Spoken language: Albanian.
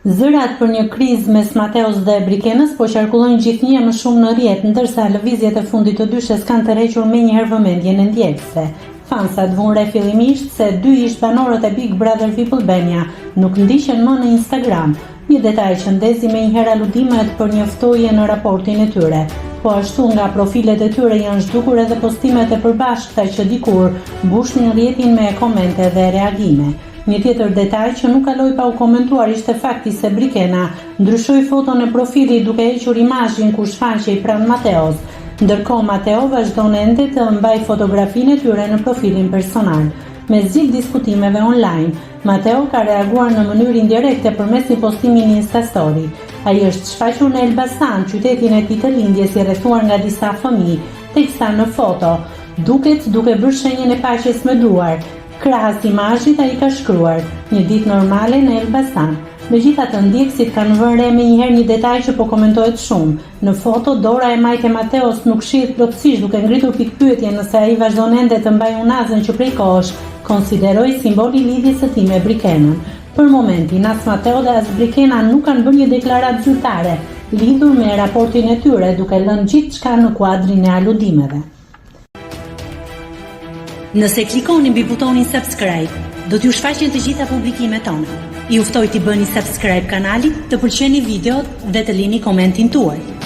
Zërat për një krizë mes Mateos dhe Brikenës po qarkullojnë gjithnjë më shumë në rrjet, ndërsa lëvizjet e fundit të dyshes kanë tërhequr menjëherë vëmendjen e ndjekësve. Fansat vunë re fillimisht se dy ish-banorët e Big Brother VIP Albania nuk ndiqen më në Instagram, një detaj që ndezi menjëherë aludimet për një ftoje në raportin e tyre. Po ashtu nga profilet e tyre janë zhdukur edhe postimet e përbashkëta që dikur mbushnin rrjetin me komente dhe reagime. Një tjetër detaj që nuk kaloi pa u komentuar ishte fakti se Brikena ndryshoi foton e profilit duke hequr imazhin ku shfaqej pranë Mateos, ndërkohë Mateo vazhdon ende të mbajë fotografinë e tyre në profilin personal. Me zgjidhje diskutimeve online, Mateo ka reaguar në mënyrë indirekte përmes një postimi në Instastory. Ai është shfaqur në Elbasan, qytetin e tij të lindjes, i rrethuar nga disa fëmijë, teksa në foto duket duke bërë shenjën e paqes me duar. Krahas imazhit ai ka shkruar: "Një ditë normale në Elbasan." Megjithatë, ndjekësit kanë vënë re menjëherë një detaj që po komentohet shumë. Në foto, dora e majtë e Mateos nuk shihet plotësisht, duke ngritur pikpyetje nëse ai vazhdon ende të mbajë unazën që prej kohësh konsideroi simbol i lidhjes së tij me Brikenën. Për momentin, as Mateo dhe as Brikena nuk kanë bërë një deklaratë zyrtare lidhur me raportin e tyre, duke lënë gjithçka në kuadrin e aludimeve. Nëse klikoni mbi butonin subscribe, do t'ju shfaqen të gjitha publikimet tona. Ju ftoj t'i bëni subscribe kanalit, të pëlqeni videot dhe të lini komentin tuaj.